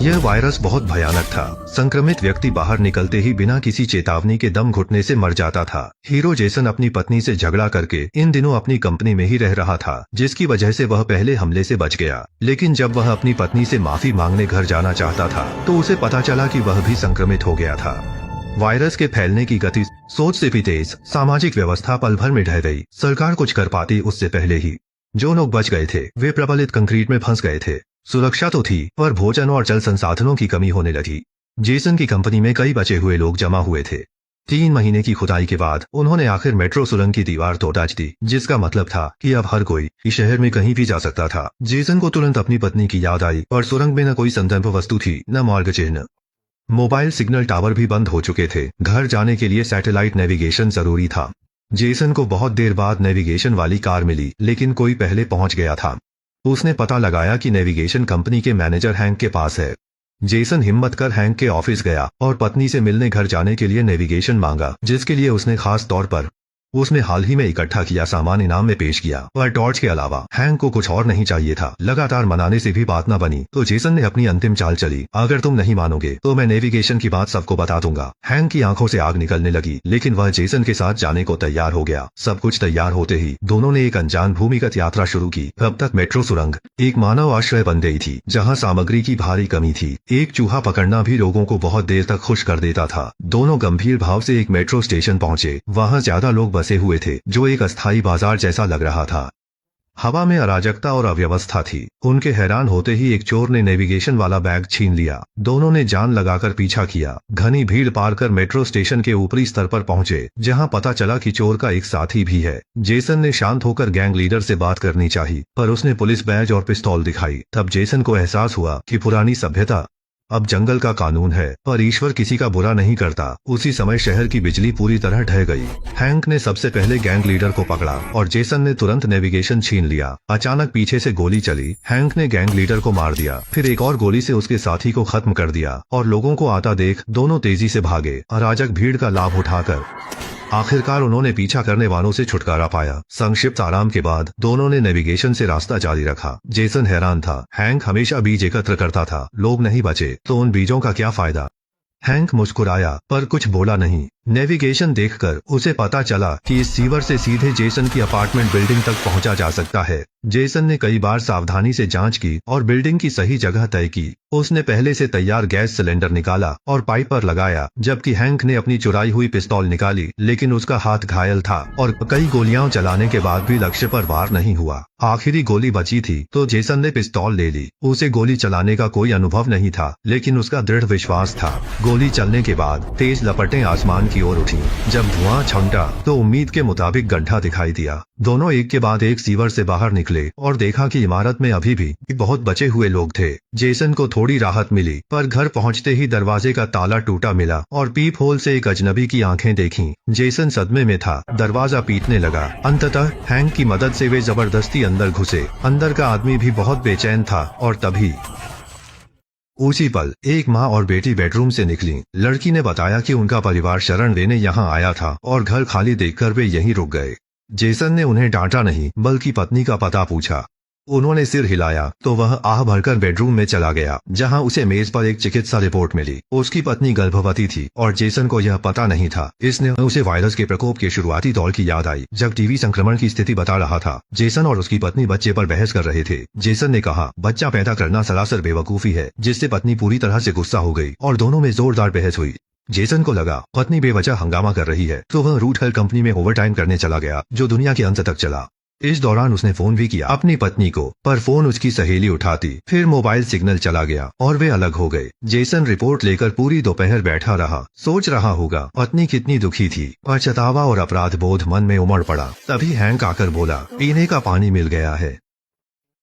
यह वायरस बहुत भयानक था। संक्रमित व्यक्ति बाहर निकलते ही बिना किसी चेतावनी के दम घुटने से मर जाता था। हीरो जेसन अपनी पत्नी से झगड़ा करके इन दिनों अपनी कंपनी में ही रह रहा था, जिसकी वजह से वह पहले हमले से बच गया। लेकिन जब वह अपनी पत्नी से माफी मांगने घर जाना चाहता था तो उसे पता चला कि वह भी संक्रमित हो गया था। वायरस के फैलने की गति सोच से भी तेज, सामाजिक व्यवस्था पल भर में ढह गई। सरकार कुछ कर पाती उससे पहले ही। जो लोग बच गए थे वे प्रबलित कंक्रीट में फंस गए थे। सुरक्षा तो थी पर भोजन और जल संसाधनों की कमी होने लगी। जेसन की कंपनी में कई बचे हुए लोग जमा हुए थे। 3 महीने की खुदाई के बाद उन्होंने आखिर मेट्रो सुरंग की दीवार तोड़ दी, जिसका मतलब था कि अब हर कोई इस शहर में कहीं भी जा सकता था। जेसन को तुरंत अपनी पत्नी की याद आई और सुरंग में न कोई संदर्भ वस्तु थी, न मार्ग चिन्ह। मोबाइल सिग्नल टावर भी बंद हो चुके थे। घर जाने के लिए सैटेलाइट नेविगेशन जरूरी था। जेसन को बहुत देर बाद नेविगेशन वाली कार मिली, लेकिन कोई पहले पहुंच गया था। उसने पता लगाया कि नेविगेशन कंपनी के मैनेजर हैंक के पास है। जेसन हिम्मत कर हैंक के ऑफिस गया और पत्नी से मिलने घर जाने के लिए नेविगेशन मांगा, जिसके लिए उसने खास तौर पर उसने हाल ही में इकट्ठा किया सामान इनाम में पेश किया। पर टॉर्च के अलावा हैंक को कुछ और नहीं चाहिए था। लगातार मनाने से भी बात न बनी तो जेसन ने अपनी अंतिम चाल चली। अगर तुम नहीं मानोगे तो मैं नेविगेशन की बात सबको बता दूंगा। हैंक की आंखों से आग निकलने लगी, लेकिन वह जेसन के साथ जाने को तैयार हो गया। सब कुछ तैयार होते ही दोनों ने एक अनजान भूमिगत यात्रा शुरू की। अब तक मेट्रो सुरंग एक मानव आश्रय बन गई थी, जहाँ सामग्री की भारी कमी थी। एक चूहा पकड़ना भी लोगों को बहुत देर तक खुश कर देता था। दोनों गंभीर भाव से एक मेट्रो स्टेशन पहुंचे। वहाँ ज्यादा लोग बसे हुए थे, जो एक अस्थायी बाजार जैसा लग रहा था। हवा में अराजकता और अव्यवस्था थी। उनके हैरान होते ही एक चोर ने नेविगेशन वाला बैग छीन लिया। दोनों ने जान लगाकर पीछा किया। घनी भीड़ पार कर मेट्रो स्टेशन के ऊपरी स्तर पर पहुंचे, जहां पता चला कि चोर का एक साथी भी है। जेसन ने शांत होकर गैंग लीडर से बात करनी चाहिए, पर उसने पुलिस बैज और पिस्तौल दिखाई। तब जेसन को एहसास हुआ कि पुरानी सभ्यता अब जंगल का कानून है, पर ईश्वर किसी का बुरा नहीं करता। उसी समय शहर की बिजली पूरी तरह ढह गई। हैंक ने सबसे पहले गैंग लीडर को पकड़ा और जेसन ने तुरंत नेविगेशन छीन लिया। अचानक पीछे से गोली चली। हैंक ने गैंग लीडर को मार दिया, फिर एक और गोली से उसके साथी को खत्म कर दिया और लोगों को आता देख दोनों तेजी से भागे, अराजक भीड़ का लाभ उठाकर। आखिरकार उन्होंने पीछा करने वालों से छुटकारा पाया। संक्षिप्त आराम के बाद दोनों ने नेविगेशन से रास्ता जारी रखा। जेसन हैरान था। हैंक हमेशा बीज एकत्र करता था, लोग नहीं बचे तो उन बीजों का क्या फायदा। हैंक मुस्कुराया पर कुछ बोला नहीं। नेविगेशन देखकर उसे पता चला कि इस सीवर से सीधे जेसन की अपार्टमेंट बिल्डिंग तक पहुंचा जा सकता है। जेसन ने कई बार सावधानी से जांच की और बिल्डिंग की सही जगह तय की। उसने पहले से तैयार गैस सिलेंडर निकाला और पाइप पर लगाया, जबकि हैंक ने अपनी चुराई हुई पिस्तौल निकाली, लेकिन उसका हाथ घायल था और कई गोलियां चलाने के बाद भी लक्ष्य पर वार नहीं हुआ। आखिरी गोली बची थी तो जेसन ने पिस्तौल ले ली। उसे गोली चलाने का कोई अनुभव नहीं था, लेकिन उसका दृढ़ विश्वास था। गोली चलने के बाद तेज लपटें आसमान की ओर उठी। जब धुआं छंटा तो उम्मीद के मुताबिक गड्ढा दिखाई दिया। दोनों एक के बाद एक सीवर से बाहर निकले और देखा कि इमारत में अभी भी बहुत बचे हुए लोग थे। जेसन को थोड़ी राहत मिली, पर घर पहुंचते ही दरवाजे का ताला टूटा मिला और पीप होल से एक अजनबी की आंखें देखीं। जेसन सदमे में था। दरवाजा पीटने लगा। अंततः हैंक की मदद से वे जबरदस्ती अंदर घुसे। अंदर का आदमी भी बहुत बेचैन था और तभी उसी पल एक माँ और बेटी बेडरूम से निकली। लड़की ने बताया कि उनका परिवार शरण लेने यहाँ आया था और घर खाली देखकर वे यहीं रुक गए। जेसन ने उन्हें डांटा नहीं, बल्कि पत्नी का पता पूछा। उन्होंने सिर हिलाया तो वह आह भरकर बेडरूम में चला गया, जहां उसे मेज पर एक चिकित्सा रिपोर्ट मिली। उसकी पत्नी गर्भवती थी और जेसन को यह पता नहीं था। इसने उसे वायरस के प्रकोप के शुरुआती दौर की याद आई, जब टीबी संक्रमण की स्थिति बता रहा था। जेसन और उसकी पत्नी बच्चे पर बहस कर रहे थे। जेसन ने कहा, बच्चा पैदा करना सरासर बेवकूफी है, जिससे पत्नी पूरी तरह से गुस्सा हो गई और दोनों में जोरदार बहस हुई। जेसन को लगा पत्नी बेवजह हंगामा कर रही है, तो वह रूट हेल्थ कंपनी में ओवरटाइम करने चला गया, जो दुनिया के अंत तक चला। इस दौरान उसने फोन भी किया अपनी पत्नी को, पर फोन उसकी सहेली उठाती। फिर मोबाइल सिग्नल चला गया और वे अलग हो गए। जेसन रिपोर्ट लेकर पूरी दोपहर बैठा रहा, सोच रहा होगा पत्नी कितनी दुखी थी। पछतावा और अपराध बोध मन में उमड़ पड़ा। तभी हैंक आकर बोला, पीने का पानी मिल गया है।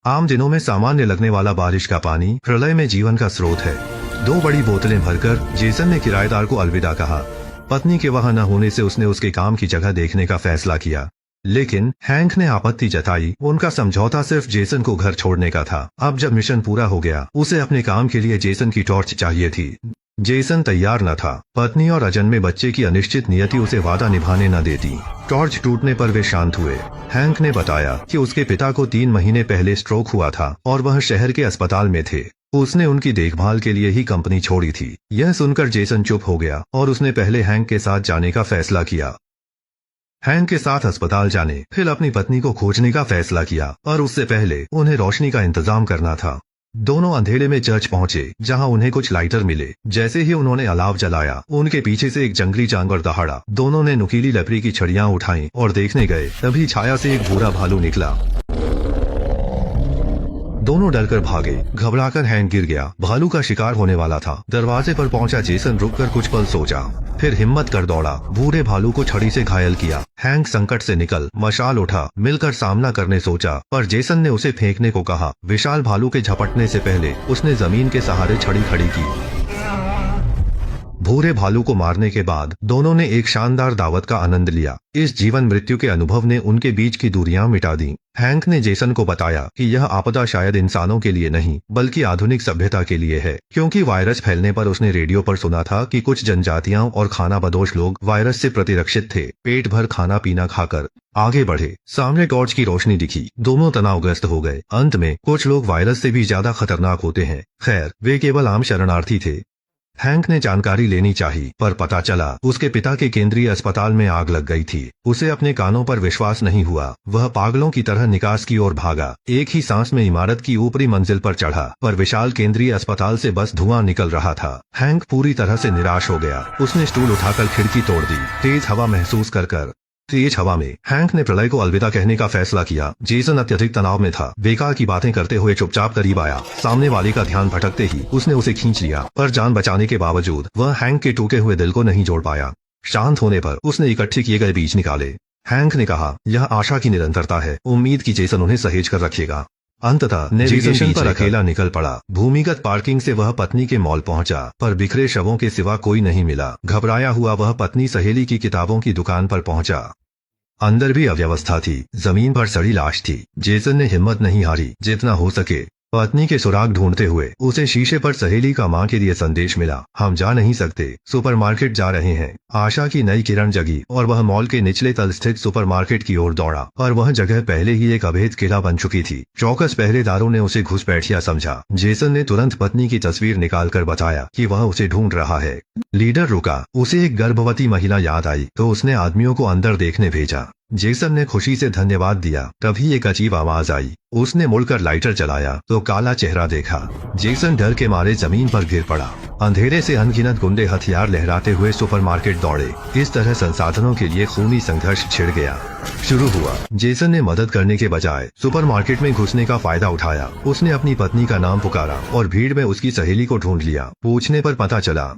आम दिनों में सामान्य लगने वाला बारिश का पानी प्रलय में जीवन का स्रोत है। 2 बड़ी बोतलें भरकर जेसन ने किराएदार को अलविदा कहा। पत्नी के वहां न होने से उसने उसके काम की जगह देखने का फैसला किया, लेकिन हैंक ने आपत्ति जताई। उनका समझौता सिर्फ जेसन को घर छोड़ने का था। अब जब मिशन पूरा हो गया, उसे अपने काम के लिए जेसन की टॉर्च चाहिए थी। जेसन तैयार न था। पत्नी और अजन्मे बच्चे की अनिश्चित नियति उसे वादा निभाने न देती। टॉर्च टूटने पर वे शांत हुए। हैंक ने बताया कि उसके पिता को 3 महीने पहले स्ट्रोक हुआ था और वह शहर के अस्पताल में थे। उसने उनकी देखभाल के लिए ही कंपनी छोड़ी थी। यह सुनकर जेसन चुप हो गया और उसने पहले हैंक के साथ जाने का फैसला किया। हैंक के साथ अस्पताल जाने, फिर अपनी पत्नी को खोजने का फैसला किया, और उससे पहले उन्हें रोशनी का इंतजाम करना था। दोनों अंधेरे में चर्च पहुंचे, जहां उन्हें कुछ लाइटर मिले। जैसे ही उन्होंने अलाव जलाया, उनके पीछे से एक जंगली जानवर दहाड़ा। दोनों ने नुकीली लकड़ी की छड़ियां उठाई और देखने गए, तभी छाया से एक भूरा भालू निकला। दोनों डरकर भागे। घबराकर हैंक गिर गया। भालू का शिकार होने वाला था। दरवाजे पर पहुंचा जेसन रुककर कुछ पल सोचा, फिर हिम्मत कर दौड़ा। भूरे भालू को छड़ी से घायल किया। हैंक संकट से निकल मशाल उठा, मिलकर सामना करने सोचा, पर जेसन ने उसे फेंकने को कहा। विशाल भालू के झपटने से पहले उसने जमीन के सहारे छड़ी खड़ी की। भूरे भालू को मारने के बाद दोनों ने एक शानदार दावत का आनंद लिया। इस जीवन मृत्यु के अनुभव ने उनके बीच की दूरियां मिटा दी। हैंक ने जेसन को बताया कि यह आपदा शायद इंसानों के लिए नहीं, बल्कि आधुनिक सभ्यता के लिए है, क्योंकि वायरस फैलने पर उसने रेडियो पर सुना था कि कुछ जनजातियां और खानाबदोश लोग वायरस से प्रतिरक्षित थे। पेट भर खाना पीना खाकर आगे बढ़े। सामने टॉर्च की रोशनी दिखी। दोनों तनावग्रस्त हो गए। अंत में कुछ लोग वायरस से भी ज्यादा खतरनाक होते हैं। खैर, वे केवल आम शरणार्थी थे। हैंक ने जानकारी लेनी चाहिए, पर पता चला उसके पिता के केंद्रीय अस्पताल में आग लग गई थी। उसे अपने कानों पर विश्वास नहीं हुआ। वह पागलों की तरह निकास की ओर भागा। एक ही सांस में इमारत की ऊपरी मंजिल पर चढ़ा, पर विशाल केंद्रीय अस्पताल से बस धुआं निकल रहा था। हैंक पूरी तरह से निराश हो गया। उसने स्टूल उठाकर खिड़की तोड़ दी। तेज हवा महसूस कर तेज हवा में हैंक ने प्रलय को अलविदा कहने का फैसला किया। जेसन अत्यधिक तनाव में था। बेकार की बातें करते हुए चुपचाप करीब आया। सामने वाले का ध्यान भटकते ही उसने उसे खींच लिया, पर जान बचाने के बावजूद वह हैंक के टूटे हुए दिल को नहीं जोड़ पाया। शांत होने पर उसने इकट्ठे किए गए बीज निकाले। हैंक ने कहा, यह आशा की निरंतरता है। उम्मीद की जेसन उन्हें सहेज कर रखेगा। अंततः नेविगेशन पर अकेला निकल पड़ा। भूमिगत पार्किंग से वह पत्नी के मॉल पहुंचा, पर बिखरे शवों के सिवा कोई नहीं मिला। घबराया हुआ वह पत्नी सहेली की किताबों की दुकान पर पहुंचा। अंदर भी अव्यवस्था थी। जमीन पर सड़ी लाश थी। जेसन ने हिम्मत नहीं हारी। जितना हो सके पत्नी के सुराग ढूंढते हुए उसे शीशे पर सहेली का मां के लिए संदेश मिला। हम जा नहीं सकते, सुपरमार्केट जा रहे हैं। आशा की नई किरण जगी और वह मॉल के निचले तल स्थित सुपरमार्केट की ओर दौड़ा, पर वह जगह पहले ही एक अभेद किला बन चुकी थी। चौकस पहरेदारों ने उसे घुसपैठिया समझा। जेसन ने तुरंत पत्नी की तस्वीर निकालकर बताया कि वह उसे ढूंढ रहा है। लीडर रुका। उसे एक गर्भवती महिला याद आई, तो उसने आदमियों को अंदर देखने भेजा। जेसन ने खुशी से धन्यवाद दिया। तभी एक अजीब आवाज आई। उसने मुड़कर लाइटर जलाया तो काला चेहरा देखा। जेसन डर के मारे जमीन पर गिर पड़ा। अंधेरे से अनगिनत गुंडे हथियार लहराते हुए सुपरमार्केट दौड़े। इस तरह संसाधनों के लिए खूनी संघर्ष छिड़ गया। शुरू हुआ। जेसन ने मदद करने के बजाय सुपरमार्केट में घुसने का फायदा उठाया। उसने अपनी पत्नी का नाम पुकारा और भीड़ में उसकी सहेली को ढूंढ लिया। पूछने पर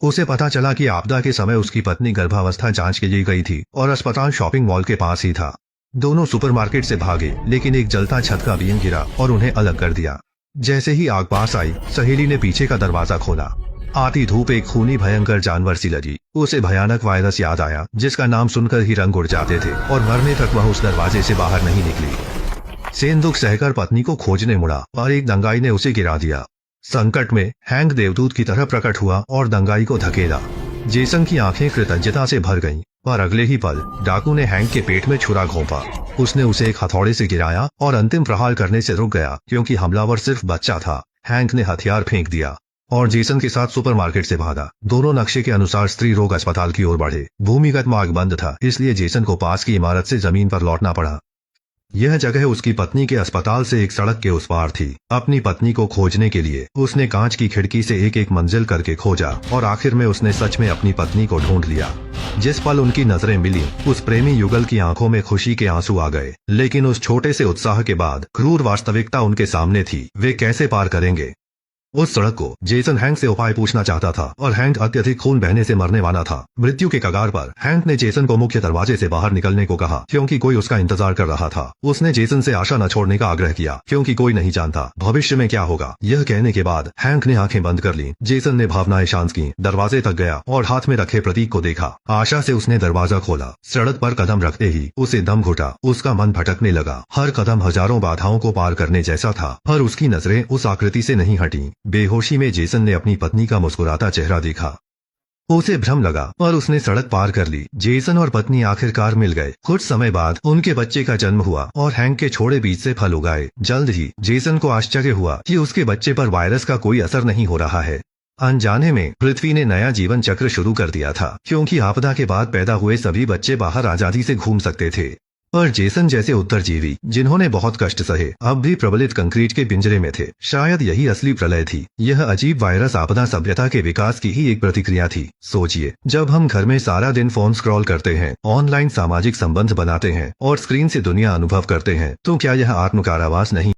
उसे पता चला कि आपदा के समय उसकी पत्नी गर्भावस्था जांच के लिए गई थी और अस्पताल शॉपिंग मॉल के पास ही था। दोनों सुपरमार्केट से भागे, लेकिन एक जलता छत का बीम गिरा और उन्हें अलग कर दिया। जैसे ही आग पास आई, सहेली ने पीछे का दरवाजा खोला। आती धूप एक खूनी भयंकर जानवर सी लगी। उसे भयानक वायरस याद आया, जिसका नाम सुनकर ही रंग उड़ जाते थे, और मरने तक वह उस दरवाजे से बाहर नहीं निकली। सेन दुख सहकर पत्नी को खोजने मुड़ा और एक दंगाई ने उसे गिरा दिया। संकट में हैंक देवदूत की तरह प्रकट हुआ और दंगाई को धकेला। जेसन की आंखें कृतज्ञता से भर गईं, पर अगले ही पल डाकू ने हैंक के पेट में छुरा घोंपा। उसने उसे एक हथौड़े से गिराया और अंतिम प्रहार करने से रुक गया, क्योंकि हमलावर सिर्फ बच्चा था। हैंक ने हथियार फेंक दिया और जेसन के साथ सुपरमार्केट से भागा। दोनों नक्शे के अनुसार स्त्री रोग अस्पताल की ओर बढ़े। भूमिगत मार्ग बंद था, इसलिए जेसन को पास की इमारत से जमीन पर लौटना पड़ा। यह जगह उसकी पत्नी के अस्पताल से एक सड़क के उस पार थी। अपनी पत्नी को खोजने के लिए उसने कांच की खिड़की से एक एक मंजिल करके खोजा, और आखिर में उसने सच में अपनी पत्नी को ढूंढ लिया। जिस पल उनकी नजरें मिली, उस प्रेमी युगल की आंखों में खुशी के आंसू आ गए। लेकिन उस छोटे से उत्साह के बाद क्रूर वास्तविकता उनके सामने थी। वे कैसे पार करेंगे उस सड़क को? जेसन हैंक से उपाय पूछना चाहता था, और हैंक अत्यधिक खून बहने से मरने वाला था। मृत्यु के कगार पर हैंक ने जेसन को मुख्य दरवाजे से बाहर निकलने को कहा, क्योंकि कोई उसका इंतजार कर रहा था। उसने जेसन से आशा न छोड़ने का आग्रह किया, क्योंकि कोई नहीं जानता भविष्य में क्या होगा। यह कहने के बाद हैंक ने आंखें बंद कर ली। जेसन ने भावनाएं शांत की, दरवाजे तक गया और हाथ में रखे प्रतीक को देखा। आशा से उसने दरवाजा खोला। सड़क पर कदम रखते ही उसे दम घुटा। उसका मन भटकने लगा। हर कदम हजारों बाधाओं को पार करने जैसा था, पर उसकी नजरें उस आकृति से नहीं हटी। बेहोशी में जेसन ने अपनी पत्नी का मुस्कुराता चेहरा देखा। उसे भ्रम लगा और उसने सड़क पार कर ली। जेसन और पत्नी आखिरकार मिल गए। कुछ समय बाद उनके बच्चे का जन्म हुआ और हैंक के छोड़े बीज से फल उगाए। जल्द ही जेसन को आश्चर्य हुआ कि उसके बच्चे पर वायरस का कोई असर नहीं हो रहा है। अनजाने में पृथ्वी ने नया जीवन चक्र शुरू कर दिया था, क्योंकि आपदा के बाद पैदा हुए सभी बच्चे बाहर आजादी से घूम सकते थे। पर जेसन जैसे उत्तरजीवी जिन्होंने बहुत कष्ट सहे, अब भी प्रबलित कंक्रीट के पिंजरे में थे। शायद यही असली प्रलय थी। यह अजीब वायरस आपदा सभ्यता के विकास की ही एक प्रतिक्रिया थी। सोचिए, जब हम घर में सारा दिन फोन स्क्रॉल करते हैं, ऑनलाइन सामाजिक संबंध बनाते हैं और स्क्रीन से दुनिया अनुभव करते हैं, तो क्या यह आत्म कारावास नहीं